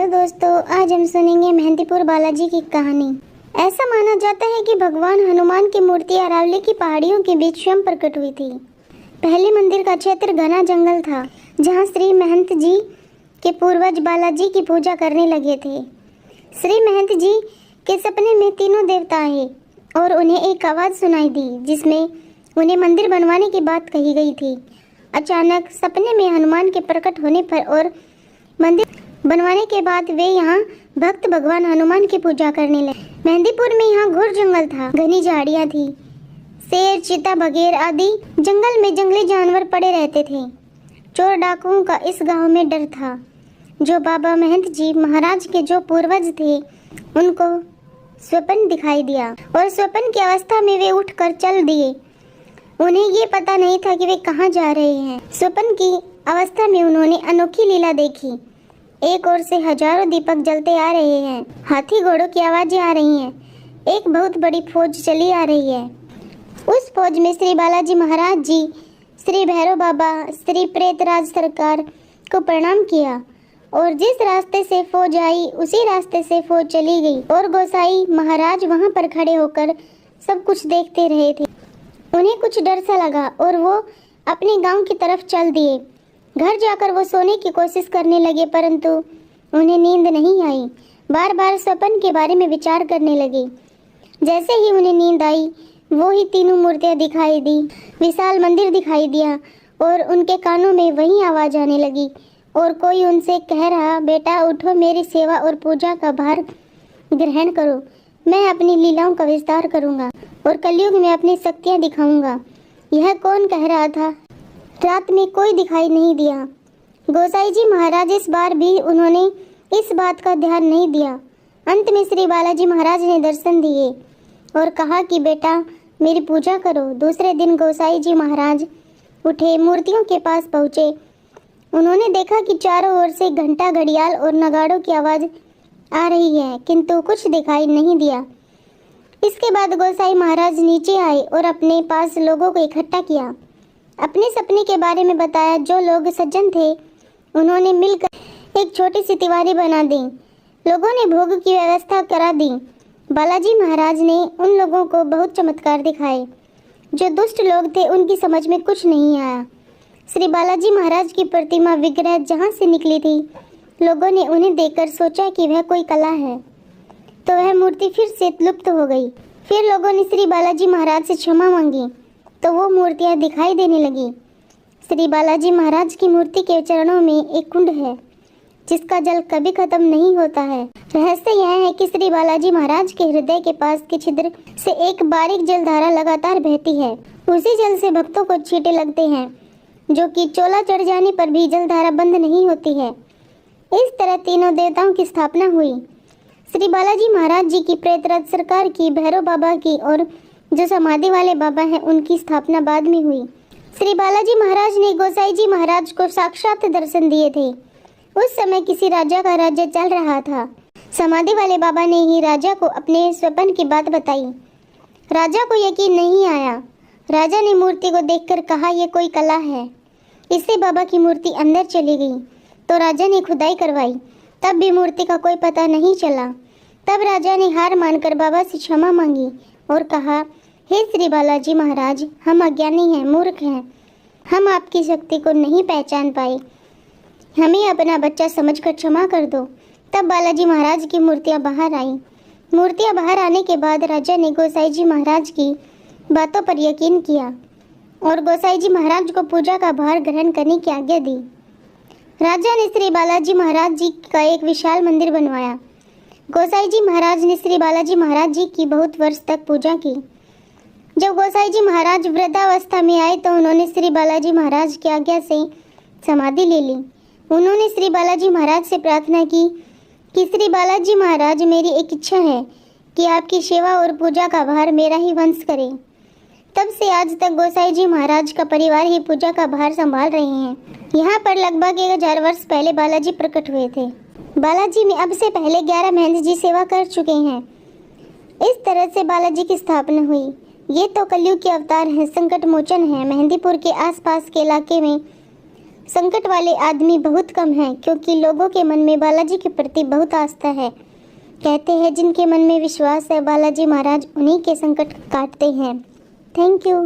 दोस्तों, आज हम सुनेंगे मेहंदीपुर बालाजी की कहानी। ऐसा माना जाता है कि भगवान हनुमान की मूर्ति अरावली की पहाड़ियों के बीच स्वयं प्रकट हुई थी। पहले मंदिर का क्षेत्र घना जंगल था, जहां श्री महंत जी के पूर्वज बालाजी की पूजा करने लगे थे। श्री महंत जी के सपने में तीनों देवता आए और उन्हें एक आवाज़ सुनाई दी, जिसमें उन्हें मंदिर बनवाने की बात कही गई थी। अचानक सपने में हनुमान के प्रकट होने पर और मंदिर बनवाने के बाद वे यहाँ भक्त भगवान हनुमान की पूजा करने लगे। मेहंदीपुर में यहाँ घोर जंगल था, घनी झाड़ियाँ थी, शेर, चीता, बघेर आदि जंगल में जंगली जानवर पड़े रहते थे। चोर डाकुओं का इस गांव में डर था। जो बाबा महंत जी महाराज के जो पूर्वज थे, उनको स्वप्न दिखाई दिया और स्वप्न की अवस्था में वे उठकर चल दिए। उन्हें ये पता नहीं था कि वे कहाँ जा रहे हैं। स्वप्न की अवस्था में उन्होंने अनोखी लीला देखी। एक ओर से हजारों दीपक जलते आ रहे हैं, हाथी घोड़ों की आवाजें आ रही हैं, एक बहुत बड़ी फौज चली आ रही है। उस फौज में श्री बालाजी महाराज जी, श्री भैरव बाबा, श्री प्रेतराज सरकार को प्रणाम किया और जिस रास्ते से फौज आई उसी रास्ते से फौज चली गई और गोसाई महाराज वहां पर खड़े होकर सब कुछ देखते रहे थे। उन्हें कुछ डर सा लगा और वो अपने गांव की तरफ चल दिए। घर जाकर वो सोने की कोशिश करने लगे, परंतु उन्हें नींद नहीं आई। बार बार स्वप्न के बारे में विचार करने लगे। जैसे ही उन्हें नींद आई, वो ही तीनों मूर्तियां दिखाई दी, विशाल मंदिर दिखाई दिया और उनके कानों में वही आवाज आने लगी और कोई उनसे कह रहा, बेटा उठो, मेरी सेवा और पूजा का भार ग्रहण करो। मैं अपनी लीलाओं का विस्तार करूंगा और कलयुग में अपनी शक्तियां दिखाऊंगा। यह कौन कह रहा था? रात में कोई दिखाई नहीं दिया। गोसाई जी महाराज इस बार भी उन्होंने इस बात का ध्यान नहीं दिया। अंत में श्री बालाजी महाराज ने दर्शन दिए और कहा कि बेटा मेरी पूजा करो। दूसरे दिन गोसाई जी महाराज उठे, मूर्तियों के पास पहुँचे। उन्होंने देखा कि चारों ओर से घंटा, घड़ियाल और नगाड़ों की आवाज़ आ रही है, किंतु कुछ दिखाई नहीं दिया। इसके बाद गोसाई महाराज नीचे आए और अपने पास लोगों को इकट्ठा किया, अपने सपने के बारे में बताया। जो लोग सज्जन थे, उन्होंने मिलकर एक छोटी सी तिवारी बना दी। लोगों ने भोग की व्यवस्था करा दी। बालाजी महाराज ने उन लोगों को बहुत चमत्कार दिखाए। जो दुष्ट लोग थे, उनकी समझ में कुछ नहीं आया। श्री बालाजी महाराज की प्रतिमा विग्रह जहाँ से निकली थी, लोगों ने उन्हें देखकर सोचा कि वह कोई कला है, तो वह मूर्ति फिर से लुप्त हो गई। फिर लोगों ने श्री बालाजी महाराज से क्षमा मांगी, तो वो मूर्तियां दिखाई देने लगी। श्री बालाजी महाराज की मूर्ति के चरणों में एक कुंड है, जिसका जल कभी खत्म नहीं होता है। रहस्य यह है कि श्री बालाजी महाराज के हृदय के पास के छिद्र से एक बारीक जलधारा लगातार बहती है। उसी जल से भक्तों को छींटे लगते हैं, जो कि चोला चढ़ जाने पर भी जलधारा बंद नहीं होती है। इस तरह तीनों देवताओं की स्थापना हुई। श्री बालाजी महाराज जी की, प्रेतराज सरकार की, भैरव बाबा की और जो समाधि वाले बाबा हैं, उनकी स्थापना बाद में हुई। श्री बालाजी महाराज ने गोसाई जी महाराज को साक्षात दर्शन दिए थे। उस समय किसी राजा का राज्य चल रहा था। समाधि वाले बाबा ने ही राजा को अपने स्वप्न की बात बताई। राजा को यकीन नहीं आया। राजा ने मूर्ति को देखकर कहा, यह कोई कला है। इससे बाबा की मूर्ति अंदर चली गई, तो राजा ने खुदाई करवाई, तब भी मूर्ति का कोई पता नहीं चला। तब राजा ने हार मानकर बाबा से क्षमा मांगी और कहा, हे श्री बालाजी महाराज, हम अज्ञानी हैं, मूर्ख हैं, हम आपकी शक्ति को नहीं पहचान पाए, हमें अपना बच्चा समझकर क्षमा कर दो। तब बालाजी महाराज की मूर्तियां बाहर आईं। मूर्तियां बाहर आने के बाद राजा ने गोसाई जी महाराज की बातों पर यकीन किया और गोसाई जी महाराज को पूजा का भार ग्रहण करने की आज्ञा दी। राजा ने श्री बालाजी महाराज जी का एक विशाल मंदिर बनवाया। गोसाई जी महाराज ने श्री बालाजी महाराज जी की बहुत वर्ष तक पूजा की। जब गोसाई जी महाराज वृद्धावस्था में आए, तो उन्होंने श्री बालाजी महाराज की आज्ञा से समाधि ले ली। उन्होंने श्री बालाजी महाराज से प्रार्थना की कि श्री बालाजी महाराज, मेरी एक इच्छा है कि आपकी सेवा और पूजा का भार मेरा ही वंश करे। तब से आज तक गोसाई जी महाराज का परिवार ही पूजा का भार संभाल रहे हैं। यहाँ पर लगभग 1000 वर्ष पहले बालाजी प्रकट हुए थे। बालाजी में अब से पहले 11 महंत जी सेवा कर चुके हैं। इस तरह से बालाजी की स्थापना हुई। ये तो कलयुग के अवतार हैं, संकट मोचन है। मेहंदीपुर के आसपास के इलाके में संकट वाले आदमी बहुत कम हैं क्योंकि लोगों के मन में बालाजी के प्रति बहुत आस्था है। कहते हैं जिनके मन में विश्वास है बालाजी महाराज उन्हीं के संकट काटते हैं। Thank you.